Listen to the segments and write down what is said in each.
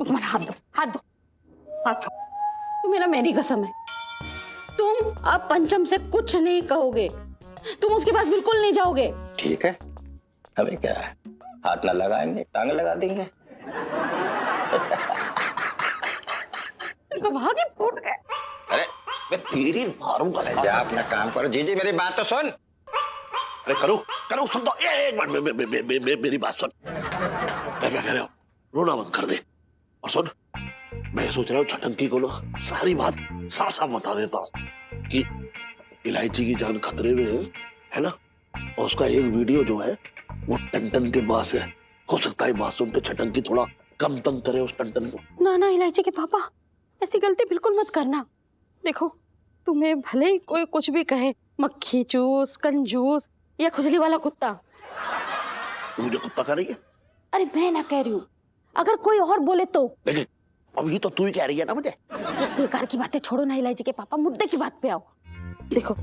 तुम्हारा हाथ दो, हाथ दो, हाथ दो। तुम्हें ना मेरी कसम है, तुम अब पंचम से कुछ नहीं कहोगे, तुम उसके पास बिल्कुल नहीं जाओगे। ठीक है, हमें क्या है, हाथ ना लगाएंगे, टांग लगा देंगे। भागी फूट गए। अरे मैं तेरी मारूंगा। जा अपना काम करो। जी मेरी बात तो सुन। अरे करो करो, सुन दो एक मिनट, मेरी बात सुन। मैं क्या कह रहा हूँ, रोना बंद कर दे। और सुन, मैं सोच रहा हूँ छटंकी को ना सारी बात साफ साफ बता देता हूँ कि इलायची की जान खतरे में है ना। और उसका एक वीडियो जो है वो टन के पास है। हो सकता है बात सुन के छटंकी थोड़ा कम तंग करे उस टन को। ना ना इलायची के पापा, ऐसी गलती बिल्कुल मत करना। देखो, तुम्हें भले ही कोई कुछ भी कहे, मक्खी चूस, कंजूस या खुजली वाला कुत्ता। तू मुझे कुत्ता कह रही है? अरे मैं ना कह रही हूँ, अगर कोई और बोले तो। लेकिन अभी तो तू ही कह रही है ना मुझे। ये बेकार की बातें छोड़ो ना इलायची के पापा, मुद्दे की बात पे आओ। देखो,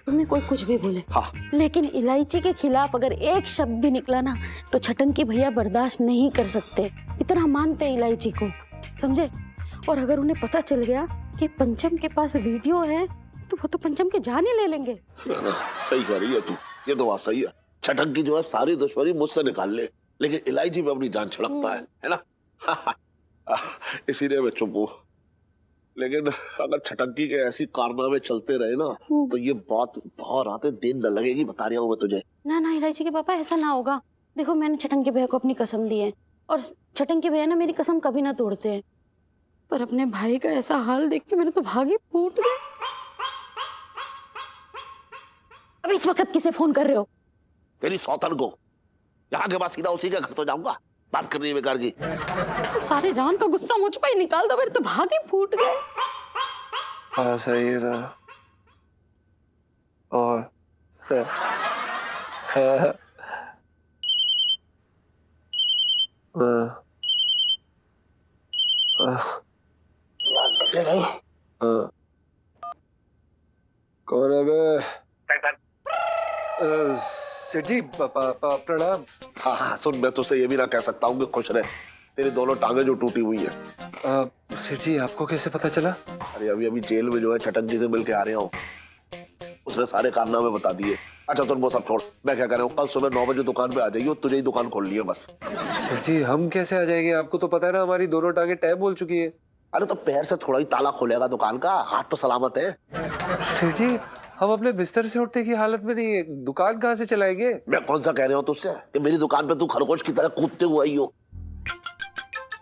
तुम्हें कोई कुछ भी बोले, लेकिन इलायची के खिलाफ अगर एक शब्द भी निकला ना तो छटंकी भैया बर्दाश्त नहीं कर सकते। इतना मानते इलायची को, समझे। और अगर उन्हें पता चल गया कि पंचम के पास वीडियो है तो वो तो पंचम के जान ही ले लेंगे। सही कह रही है तू, ये तो बात सही है। छटंकी जो है सारी दुश्मनी मुझसे निकाल ले, लेकिन इलायची में अपनी जान छिड़कता है ना। इसीलिए मैं चुप हूँ। लेकिन अगर छटंकी के ऐसी कारनामे चलते रहे ना तो ये बात बहुत रातें दिन न लगेगी, बता रहा हूँ मैं तुझे। ना ना इलायची के पापा, ऐसा ना होगा। देखो, मैंने छटंकी भैया को अपनी कसम दी है और छटंकी भैया ना मेरी कसम कभी ना तोड़ते हैं। पर अपने भाई का ऐसा हाल देख के मेरे तो भागे फूट गए। अब इस वक्त किसे फोन कर रहे हो? तेरी सौतन को। यहाँ के बाद सीधा उसी के घर तो जाऊंगा, बात करनी है बेकार की। सारे जान का गुस्सा मुझ पे ही निकाल दो, मेरे तो भागे फूट गए। हाँ सही रहा। और कौन है बे? सेठ जी प्रणाम। हाँ सुन, मैं तुझसे ये भी ना कह सकता हूँ कि खुश रहे। तेरी दोनों टांगे जो टूटी हुई है। सेठ जी आपको कैसे पता चला? अरे अभी जेल में जो है छटंकी से मिल के आ रहे हो, उसने सारे कारनामे बता दिए। अच्छा तुम वो सब छोड़, मैं क्या कह रहा हूँ, कल सुबह 9 बजे दुकान पे आ जाइए, तुझे ही दुकान खोलनी है बस। सेठ जी हम कैसे आ जाएंगे? आपको तो पता है ना हमारी दोनों टांगे टैब बोल चुकी है। अरे तो पैर से थोड़ा ही ताला खोलेगा दुकान का, हाथ तो सलामत है। सेठ जी हम अपने बिस्तर से उठने की हालत में नहीं है, दुकान कहाँ से चलाएंगे? मैं कौन सा कह रहा हूँ तुझसे कि मेरी दुकान पे तू खरगोश की तरह कूदते हुए आई हो।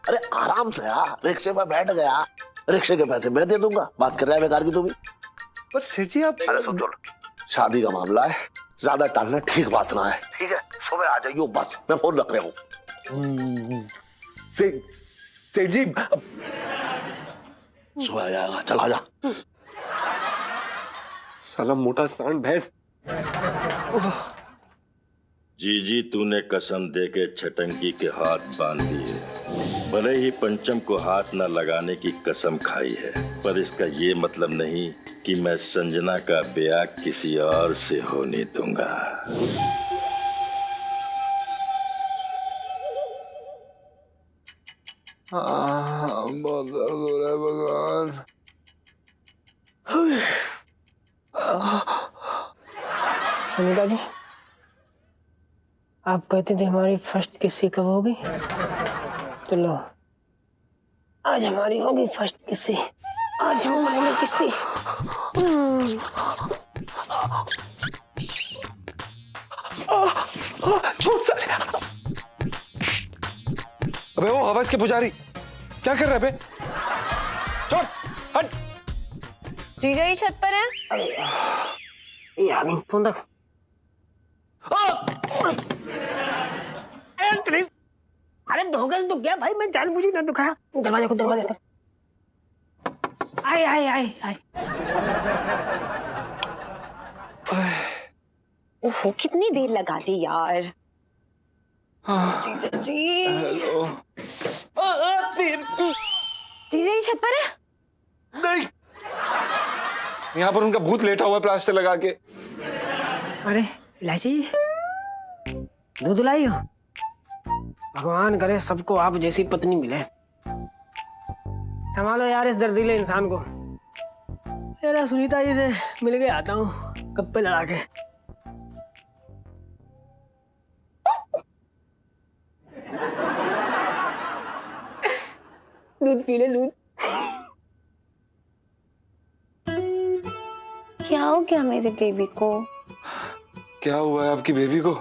अरे आराम से यार, रिक्शे में बैठ गया, रिक्शे के पैसे मैं दे दूंगा। बात कर रहा है बेकार की तू भी। पर सेठ जी आप शादी का मामला है, ज्यादा टालना ठीक बात ना है। ठीक है, सुबह आ जाइयो बस, मैं फोन रख रहा हूँ। सेठ जी सुबह आ जाएगा, चल आ जा। साला मोटा सांड भैंस। जी तूने कसम देके छटंकी के हाथ बांध दिए। भले ही पंचम को हाथ न लगाने की कसम खाई है, पर इसका ये मतलब नहीं कि मैं संजना का ब्याह किसी और से होने दूंगा। बहुत दर्द हो रहा है भगवान। सुनीता जी, आप कहते थे हमारी फर्स्ट किस्सी कब होगी, तो लो आज हमारी होगी फर्स्ट किस्सी। आज हम करेंगे किस्सी। छूट साले। अबे वो हवस के पुजारी क्या कर रहे बे? छोड़, हट। जीजा ही छत पर है। ये आ गई, फोन रख। अरे धोखा तो क्या भाई, मैं जानबूझ ना दुखाया। दरवाजा खोल, दरवाजा खोल। आए आए आए आए। ओहो कितनी देर लगा दी यार। जीजा जी। हेलो। जीजा ही छत पर है। नहीं, यहाँ पर उनका भूत लेटा हुआ है प्लास्टर लगा के। अरे इलायची, दूध लाई हो? भगवान करे सबको आप जैसी पत्नी मिले। संभालो यार इस दर्दीले इंसान को। यार सुनीता जी से मिल के आता हूँ गप्पे लड़ा के। दूध पी ले दूध। क्या हो गया मेरे बेबी को? क्या हुआ है आपकी बेबी को?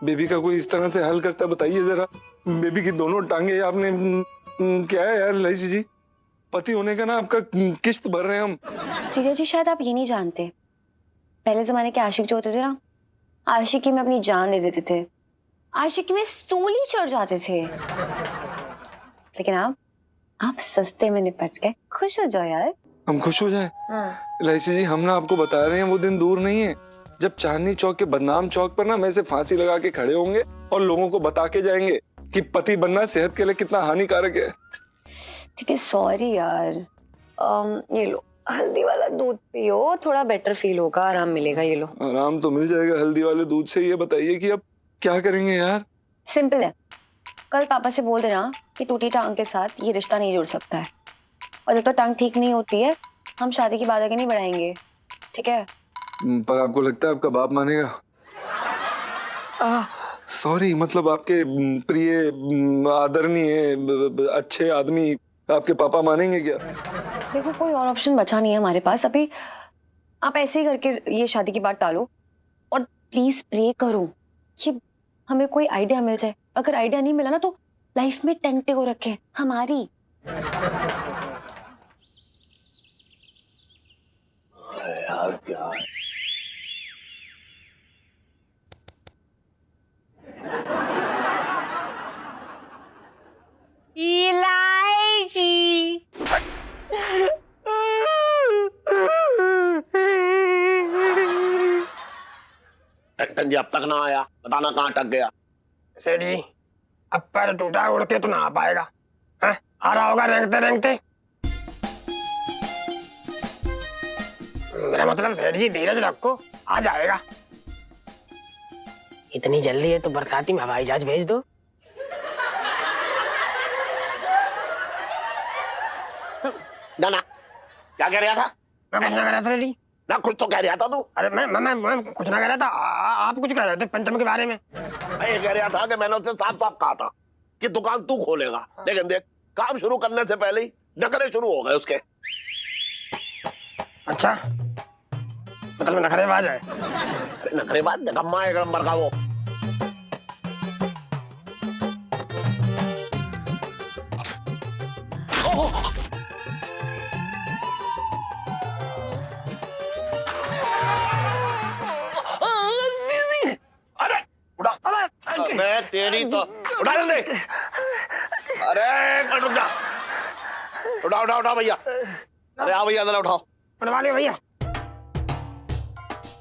बेबी का कोई इस तरह से हल करता बताइए जरा। बेबी की दोनों टांगे आपने क्या है यार इलायची जी? पति होने का ना आपका किस्त भर रहे हैं हम। जीजा जी शायद आप ये नहीं जानते, पहले जमाने के आशिक जो होते थे ना, आशिकी में अपनी जान दे देते थे, आशिकी में सूली चढ़ जाते थे। लेकिन आप सस्ते में निपट के खुश हो जाओ यार। हम खुश हो जाएं? इलायची जी हम ना आपको बता रहे हैं वो दिन दूर नहीं है जब चांदनी चौक के बदनाम चौक पर ना मैं से फांसी लगा के खड़े होंगे और लोगों को बता के जाएंगे कि पति बनना सेहत के लिए कितना हानिकारक है। ठीक है सॉरी यार। ये लो हल्दी वाला दूध पियो, थोड़ा बेटर फील होगा, आराम मिलेगा। ये लो। आराम तो मिल जाएगा हल्दी वाले दूध से। ये बताइए कि अब क्या करेंगे यार? सिंपल है, कल पापा से बोल देना कि टूटी टांग के साथ ये रिश्ता नहीं जुड़ सकता है, और जब तक टांग ठीक नहीं होती है हम शादी की बात आगे नहीं बढ़ाएंगे, ठीक है? पर आपको लगता है आपका बाप मानेगा? सॉरी मतलब आपके प्रिय आदरणीय अच्छे आदमी आपके पापा मानेंगे क्या? देखो कोई और ऑप्शन बचा नहीं है हमारे पास अभी। आप ऐसे ही करके ये शादी की बात टालो और प्लीज प्रे करो कि हमें कोई आइडिया मिल जाए। अगर आइडिया नहीं मिला ना तो लाइफ में टेंटे को रखे हमारी। यार क्या है? इलायची। टन जी अब तक ना आया, बताना कहाँ अटक गया। सेठ जी अब पैर टूटा उड़ के तो ना आ पाएगा, हैं? आ रहा होगा रेंगते रेंगते। मेरा मतलब सेठ जी धीरज रखो, आ जाएगा। इतनी जल्दी है तो बरसाती में हवाई जहाज भेज दो। ना क्या कह रहा था? मैं कुछ ना कह रहा था सेठ जी। ना कुछ तो कह रहा था तू। अरे मैं कुछ ना कह रहा था। आप कुछ कह रहे थे पंचम के बारे में। मैं ये कह रहा था कि मैंने उससे साफ साफ कहा था कि दुकान तू खोलेगा, लेकिन देख काम शुरू करने से पहले ही नखरे शुरू हो गए उसके। अच्छा मतलब नखरेबाज है? नखरेबाज निकम्मा एक नंबर का वो। मैं तेरी तो उठा दे। अरे एक मिनट रुक जा। उठाओ भैया। अरे हाँ भैया जरा उठाओ। उठवा लियो भैया,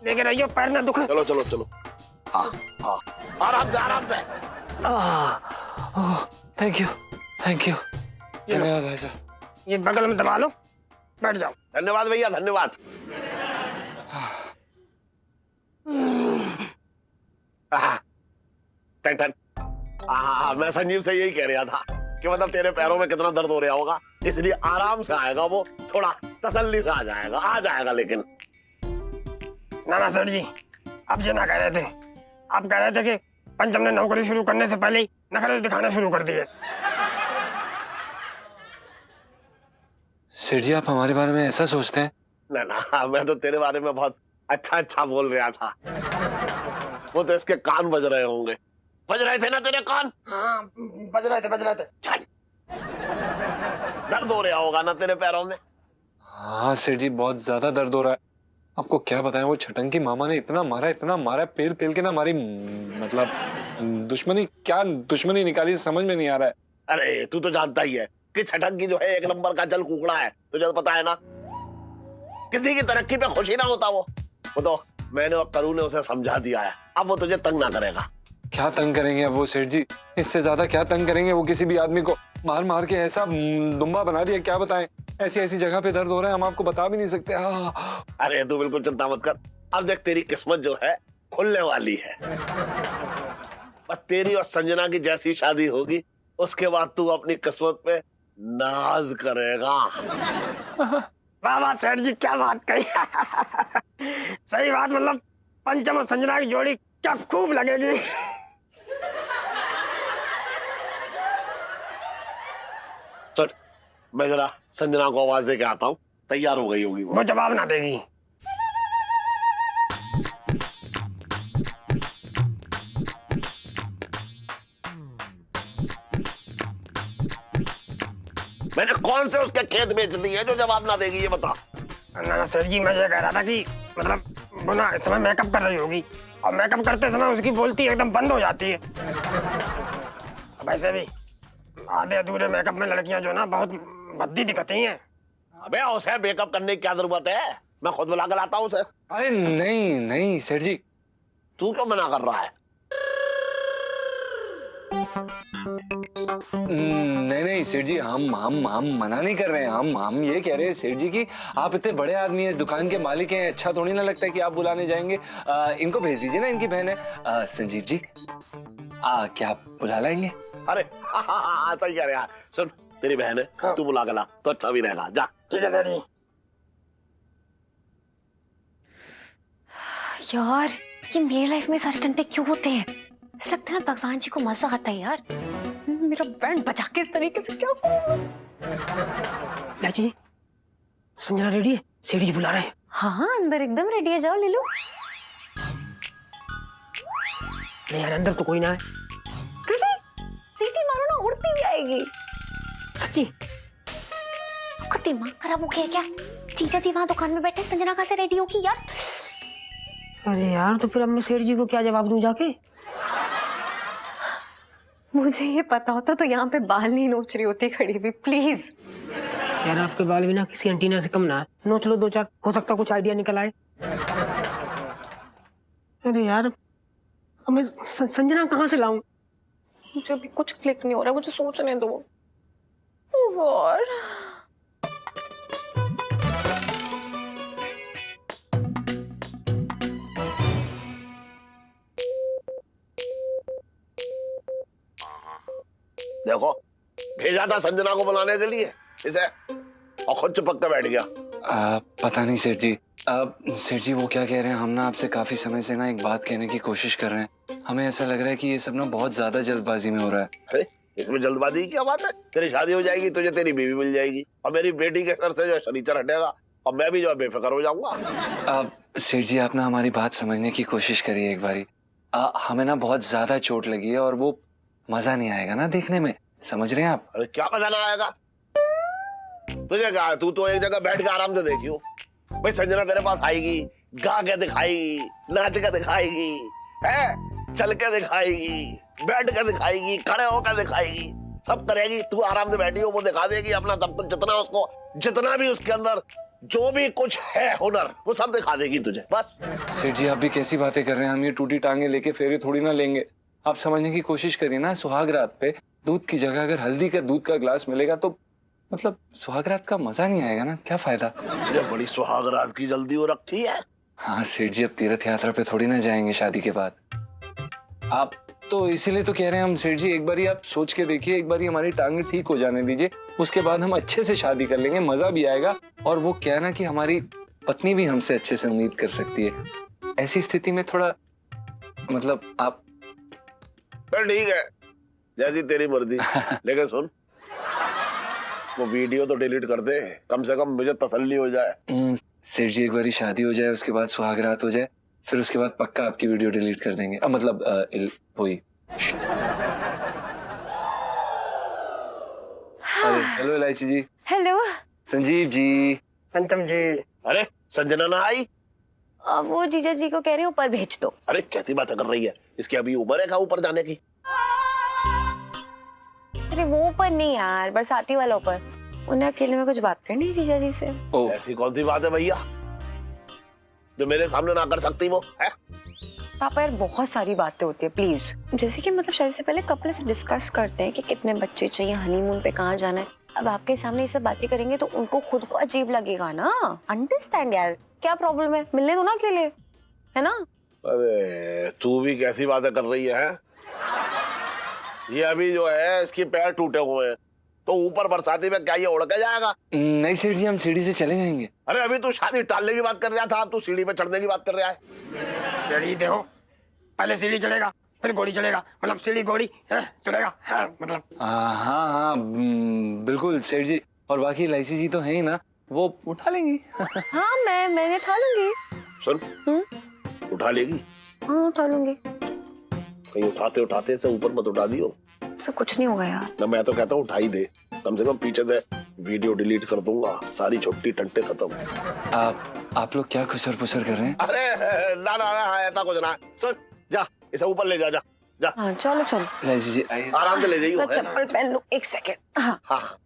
लेके रहियो पैर ना दुखे। चलो। हाँ आराम से। थैंक यू धन्यवाद भाई साहब। ये बगल में दबा लो, बैठ जाओ। धन्यवाद भैया धन्यवाद। टन हाँ मैं संजीव से यही कह रहा था कि मतलब तेरे पैरों में कितना दर्द हो रहा होगा, इसलिए आराम से आएगा वो, थोड़ा तसल्ली से आ जाएगा। लेकिन ना सर जी आप ये ना कह रहे थे। आप कह रहे थे कि पंचम ने नौकरी शुरू करने से पहले ही नखरे दिखाना शुरू कर दिए। सेठ जी आप हमारे बारे में ऐसा सोचते हैं? ना मैं तो तेरे बारे में बहुत अच्छा बोल रहा था। वो तो इसके कान बज रहे होंगे। बज रहे थे ना तेरे कान? हाँ बज रहे थे। चल दर्द हो रहा होगा ना तेरे पैरों में? हाँ सेठ जी बहुत ज्यादा दर्द हो रहा है। आपको क्या बताएं वो छटंकी मामा ने इतना मारा पेल के ना हमारी मतलब दुश्मनी निकाली समझ में नहीं आ रहा है। अरे तू तो जानता ही है कि छटंकी जो है एक नंबर का जल कुकड़ा है, तुझे पता है ना। किसी की तरक्की पे खुशी ना होता वो तो मैंने और करू ने उसे समझा दिया है। अब वो तुझे तंग ना करेगा। क्या तंग करेंगे अब वो सेठ जी? इससे ज्यादा क्या तंग करेंगे वो? किसी भी आदमी को मार के ऐसा दुम्बा बना दिया, क्या बताएं। ऐसी जगह पे दर्द हो रहा है हम आपको बता भी नहीं सकते। अरे तू बिल्कुल चिंता मत कर। अब देख तेरी किस्मत जो है खुलने वाली है। बस तेरी और संजना की जैसी शादी होगी उसके बाद तू अपनी किस्मत पे नाज करेगा। वाह सेठ जी, क्या बात कही। सही बात, मतलब पंचम और संजना की जोड़ी क्या खूब लगेगी। चल मैं जरा संजना को आवाज दे के आता हूँ, तैयार हो गई होगी वो जवाब ना देगी। मैंने कौन से उसके खेत बेच दिए जो जवाब ना देगी, ये बता। ना सेठ जी, मैं ये कह रहा था कि मतलब वो ना इस समय मेकअप कर रही होगी और मेकअप करते समय उसकी बोलती एकदम बंद हो जाती है। वैसे भी आधे अधूरे मेकअप में लड़कियां जो ना बहुत भद्दी दिखती हैं। अबे उसे मेकअप करने की क्या जरूरत है, मैं खुद बुला कर लाता हूँ उसे। अरे नहीं नहीं सेठ जी। तू क्यों मना कर रहा है? नहीं नहीं सेठ जी, हम मना नहीं कर रहे हैं। हम ये कह रहे हैं सेठ जी कि आप इतने बड़े आदमी हैं, इस दुकान के मालिक हैं, अच्छा थोड़ी ना लगता है कि आप बुलाने जाएंगे। इनको भेज दीजिए ना, इनकी बहन है संजीव जी। क्या आप बुला लाएंगे? अरे हाँ, सही कह रहे हैं। सुन, तेरी बहन है, हाँ। तू बुला के ला तो अच्छा भी रहेगा। जा। ठीक है सेठ जी। यार, ये मेरी लाइफ में सारे टंटे क्यों होते हैं? ऐसा लगता है ना भगवान जी को मजा आता है यार। मेरा बैंड बजा के इस तरीके से क्या करूं? लाची, संजना रेडी है? सेठ जी बुला रहे हैं। हाँ, अंदर एकदम रेडी है, जाओ ले लो। नहीं यार, अंदर तो कोई ना है। सीटी मारो ना, उड़ती भी आएगी। सच्ची? आपका दिमाग खराब हो गया क्या? जीजा जी वहां दुकान में बैठे, संजना कहाँ से रेडी होगी यार? अरे यार, तो फिर अब मैं सेठ जी को क्या जवाब दूं जाके? मुझे ये पता होता तो यहाँ पे बाल नहीं नोच रही होती खड़ी हुई, प्लीज। यार आपके बाल भी ना किसी एंटीना से कम ना है। नोच लो दो चार, हो सकता कुछ आइडिया निकल आए। अरे यार, अब मैं संजना कहाँ से लाऊं? मुझे अभी कुछ क्लिक नहीं हो रहा, मुझे सोचने दो। ओह गॉड। देखो, भेजा था संजना को बुलाने के लिए इसे, और खुद चिपक कर बैठ गया। पता नहीं सेठ जी। सेठ जी वो क्या कह रहे हैं, हम ना आपसे काफी समय से ना एक बात कहने की कोशिश कर रहे हैं। हमें ऐसा लग रहा है कि ये सब ना बहुत ज्यादा जल्दबाजी में हो रहा है। अरे इसमें जल्दबाजी की क्या बात है? तेरी शादी हो जाएगी, तुझे तेरी बीवी मिल जाएगी, और मेरी बेटी के सर से जो शनीचर हटेगा, और मैं भी जो बेफिक्र हो जाऊंगा। सेठ जी आप ना हमारी बात समझने की कोशिश करिए एक बारी। हमें ना बहुत ज्यादा चोट लगी है और वो मजा नहीं आएगा ना देखने में, समझ रहे हैं आप? अरे क्या मजा ना आएगा? तुझे क्या, तू तो एक जगह बैठ के आराम से देखियो। भाई संजना तेरे पास आएगी, गा के दिखाएगी, नाच के दिखाएगी, है चल के दिखाएगी, बैठ के दिखाएगी, खड़े होकर दिखाएगी, सब करेगी। तू आराम से बैठी हो, वो दिखा देगी अपना सब कुछ, जितना उसको, जितना भी उसके अंदर जो भी कुछ है हुनर, वो सब दिखा देगी तुझे, बस। सेठ जी आप भी कैसी बातें कर रहे हैं? हम ये टूटी टांगे लेके फेरे थोड़ी ना लेंगे। आप समझने की कोशिश करिए ना, सुहाग रात पे दूध की जगह अगर हल्दी का दूध का ग्लास मिलेगा तो मतलब सुहाग रात का मजा नहीं आएगा ना, क्या फायदा? ये बड़ी सुहाग रात की जल्दी हो रखी है। हाँ सेठ जी, अब तीर्थ यात्रा पे थोड़ी ना जाएंगे शादी के बाद। आप तो इसीलिए तो कह रहे हैं हम सेठ जी, एक बारी आप सोच के देखिए, एक बारी हमारी टांगे ठीक हो जाने दीजिए, उसके बाद हम अच्छे से शादी कर लेंगे, मजा भी आएगा। और वो क्या है ना कि हमारी पत्नी भी हमसे अच्छे से उम्मीद कर सकती है। ऐसी स्थिति में थोड़ा मतलब आप। ठीक है, जैसी तेरी मर्जी। लेकिन सुन, वो वीडियो तो डिलीट कर दे, कम से कम मुझे तसल्ली हो जाए। सेठ जी एक बारी शादी हो जाए, उसके बाद सुहाग रात हो जाए, फिर उसके बाद पक्का आपकी वीडियो डिलीट कर देंगे। मतलब वही। हेलो इलायची जी। हेलो संजीव जी। पंचम जी। अरे संजना ना आई? वो जीजा जी को कह रही हूँ ऊपर भेज दो। अरे कैसी बातें कर रही है, इसकी अभी उम्र है क्या ऊपर जाने की? अरे वो ऊपर नहीं यार, बरसाती वाला ऊपर। उन्हें अकेले में कुछ बात करनी है जीजा जी से। ऐसी कौन सी बात है भैया जो मेरे सामने ना कर सकती वो है? पापा यार बहुत सारी बातें होती है, प्लीज। जैसे कि मतलब शादी से पहले कपल से डिस्कस करते हैं कि कितने बच्चे चाहिए, हनीमून पे कहाँ जाना है। अब आपके सामने ये सब बातें करेंगे तो उनको खुद को अजीब लगेगा ना। अंडरस्टैंड यार, क्या प्रॉब्लम है, मिलने दो ना अकेले, है ना? अरे तू भी कैसी बातें कर रही है? ये अभी जो है इसके पैर टूटे हुए हैं, तो ऊपर बरसाती में क्या ये उड़ के जाएगा? नहीं सेठ जी, हम सीढ़ी से चले जाएंगे। अरे अभी तू शादी टालने की बात कर रहा था, अब तू सीढ़ी पे चढ़ने की बात कर रहा है। सीढ़ी देखो, पहले सीढ़ी चढ़ेगा फिर घोड़ी चढ़ेगा, मतलब सीढ़ी घोड़ी चढ़ेगा मतलब। हाँ हाँ बिल्कुल सेठ जी। और बाकी इलायची जी तो है ही ना, वो उठा लेंगी। हाँ मैं उठा लूंगी। सुन, उठा लेगी? हाँ उठा लूंगी। कहीं उठाते उठाते से ऊपर मत उठा दियो। ऐसा कुछ नहीं होगा यार। ना मैं तो कहता हूँ उठा ही दे, कम से कम पीछे से वीडियो डिलीट कर दूंगा, सारी छुट्टी टंटे खत्म। आप लोग क्या खुसर पुसर कर रहे हैं? अरे ना ना ना, ऐसा कुछ ना। सुन, जा इसे ऊपर ले जा, जा जा। हाँ चलो चलो। इलायची जी आइए। आराम से ले जाइए। मैं चप्पल पहन लूं, एक सेकेंड। हाँ हाँ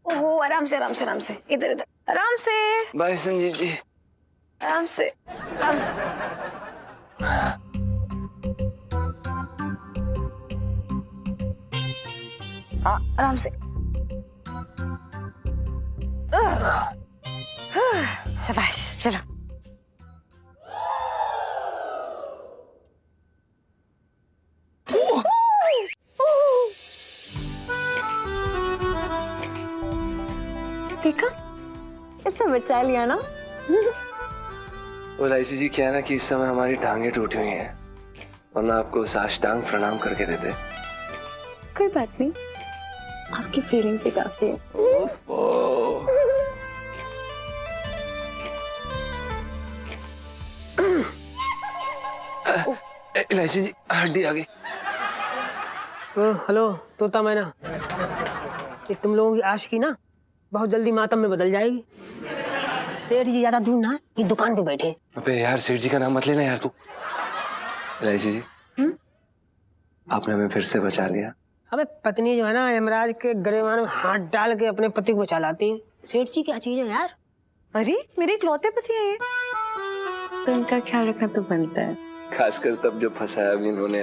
ओहो, आराम से आराम से आराम से, इधर इधर आराम से, बाय संजीव जी। आराम से आराम से। आराम से। शाबाश, चलो। देखा, इससे बचा लिया ना। वो इलायची जी क्या है ना कि इस समय हमारी टांगे टूटी हुई हैं, वरना आपको साष्टांग प्रणाम करके देते। कोई बात नहीं, आपकी फीलिंग से काफी है। इलायची जी हड्डी आ गई। हेलो तोता मैना, ये तुम लोगों की आशिकी ना बहुत जल्दी मातम में बदल जाएगी। सेठ जी ज्यादा दूर ना, ये दुकान पे बैठे। अबे यार सेठ जी का नाम मत लेना यार तू। इलायची जी आपने हमें फिर से बचा लिया। अबे पत्नी जो है ना, यमराज के गरेबान में हाथ डाल के अपने पति को बचा लाती है। सेठ जी क्या चीज है यार। अरे मेरे इकलौते पति है ये, तो इनका ख्याल रखना तो बनता है। खासकर तब जो फंसाया भी इन्होंने।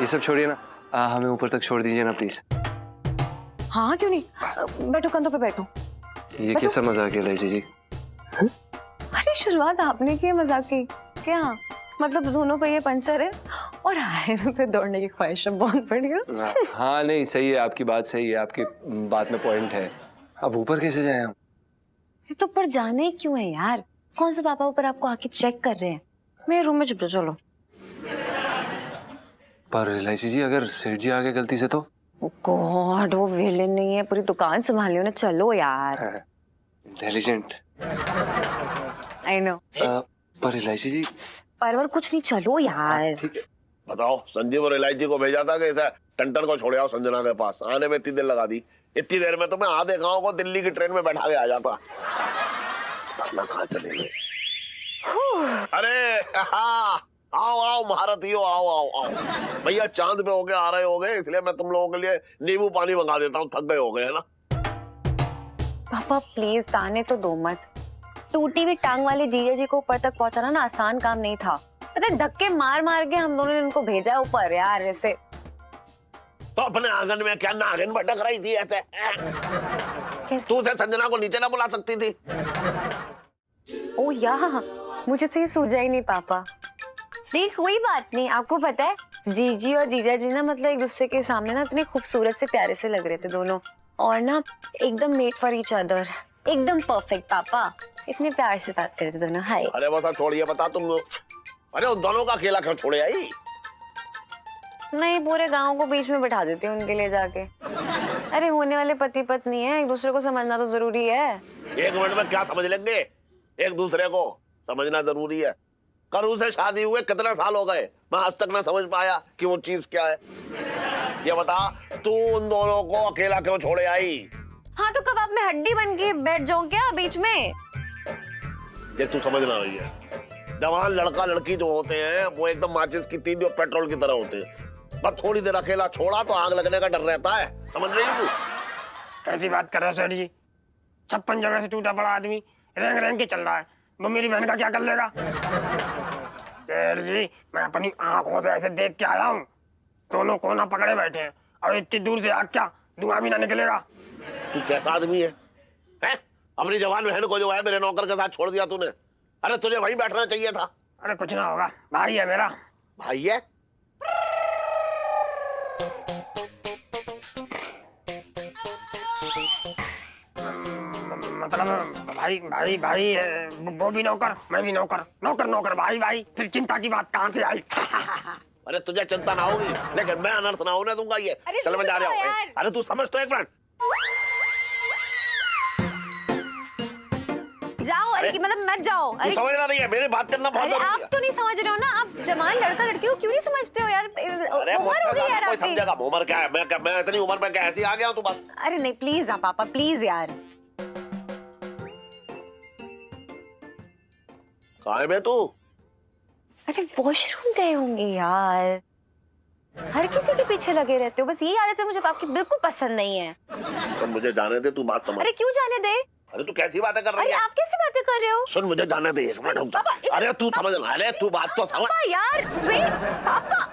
ये सब छोड़िए ना, हमें ऊपर तक छोड़ दीजिए ना प्लीज। हाँ क्यों नहीं, बैठो कंधों पे बैठो। ये कैसा मजाक है इलायची जी? अरे शुरुआत आपने की मजाक की क्या? मतलब दोनों पहिए पंचर है और आए पे दौड़ने की ख्वाहिश बहुत बढ़िया। हाँ नहीं सही है, आपकी बात सही है, आपकी बात में पॉइंट है। अब ऊपर कैसे जाएं हम? ये तो ऊपर जाने ही क्यों है यार? कौन से पापा ऊपर आपको आके चेक कर रहे हैं? मेरे रूम में चुप चलो। पर इलायची जी अगर सेठ जी आ गए गलती से तो? गॉड, वो विलेन नहीं है, पूरी दुकान संभालियो ना। चलो यार। इंटेलिजेंट। I know. पर इलायची जी परवर कुछ नहीं, चलो यार। ठीक है। बताओ, संजीव और इलायची को भेजा था कि ऐसा टंटन को छोड़ आओ संजना के पास। आने में इतनी देर लगा दी। इतनी देर में तो मैं आधे गांव को दिल्ली की ट्रेन में बैठा के आ जाता। कहाँ चले गए? अरे हाँ, आओ आओ महारथियों, आओ आओ आओ। भैया चांद पे होके आ रहे होगे, इसलिए मैं तुम लोगों के लिए नींबू पानी मंगा देता हूँ। थक गए होगे है ना? पापा प्लीज ताने तो दो मत। टूटी हुई टांग वाले जीजा जी को ऊपर तक पहुंचाना ना आसान काम नहीं था। पता है, धक्के मार मार के हम दोनों ने उनको भेजा ऊपर यार। ऐसे तो अपने आंगन में क्या नागिन भटक रही थी ऐसे? तू उसे संजना को नीचे ना बुला सकती थी? ओ यार, मुझे तो ये सूझा ही नहीं पापा। नहीं कोई बात नहीं, आपको पता है जीजी और जीजा जी ना मतलब एक दूसरे के सामने ना इतने खूबसूरत से प्यारे से लग रहे थे दोनों, और ना एकदम मेड फॉर ईच अदर, एकदम परफेक्ट। पापा इतने प्यार से बात कर रहे थे दोनों। हाय। अरे बस छोड़िए, बता तुम लोग। अरे उन दोनों का अकेला क्यों छोड़े आई? नहीं, पूरे गांव को बीच में बैठा देते हैं उनके लिए जाके। अरे होने वाले पति पत्नी है, एक दूसरे को समझना तो जरूरी है। एक मिनट में क्या समझ लेंगे? एक दूसरे को समझना जरूरी है। करू से शादी हुए कितने साल हो गए, मैं आज तक ना समझ पाया कि वो चीज क्या है। ये बता, तू उन दोनों को अकेला क्यों छोड़े आई? हाँ तो कबाब में हड्डी बन के बैठ जाऊं क्या बीच में? ये तू समझ ना रही है। जवान लड़का लड़की जो होते हैं वो एकदम माचिस की तीली और पेट्रोल की तरह होते हैं। बस थोड़ी देर अकेला छोड़ा तो आग लगने का डर रहता है। समझ रही तू? कैसी बात कर रहे हो सेठ जी? 56 जगह से टूटा पड़ा आदमी रेंग रेंग के चल रहा है, वो मेरी बहन का क्या कर लेगा? सेठ जी, मैं अपनी आंखों से ऐसे देख के आया हूँ, दोनों कोना पकड़े बैठे हैं और इतनी दूर से आग क्या धुआं भी ना निकलेगा। तू कैसा आदमी है? अपनी जवान बहन को जो है मेरे नौकर के साथ छोड़ दिया तूने। अरे तुझे वहीं बैठना चाहिए था। अरे कुछ ना होगा, भाई है मेरा। भाई है? मतलब भाई भाई भाई वो भी नौकर, मैं भी नौकर, नौकर नौकर भाई भाई, फिर चिंता की बात कहाँ से आई? अरे तुझे चिंता ना होगी, लेकिन मैं अनर्थ ना होने दूंगा ये। चल मैं जा रहा हूँ। अरे तू समझ तो एक मिनट। जाओ, अरे मतलब मत जाओ। तू अरे समझना नहीं है, मेरी बात करना बहुत अरे जरूरी आप है। तो नहीं समझ रहे हो ना, आप जवान लड़का लड़की हो, क्यों नहीं समझते हो यार? अरे उम्र हो गई यार कोई आपकी। समझेगा उम्र क्या है? मैं इतनी उम्र में कैसी आ गया हूँ तू बात। अरे नहीं प्लीज आप पापा, प्लीज यार। कहाँ है बे तू? अरे वॉशरूम गए होंगे यार। हर किसी के पीछे लगे रहते हो, बस यही आदत है मुझे आपकी बिल्कुल पसंद नहीं है। सुन मुझे जाने दे, तू बात समझ। अरे क्यों जाने दे? अरे तू कैसी बातें कर रही अरे है? आप कैसी बातें कर रहे हो? सुन मुझे जाने दे, एक मिनट रुक जा। अरे तू समझ ना, अरे तू बात तो समझ। पापा यार वेट, पापा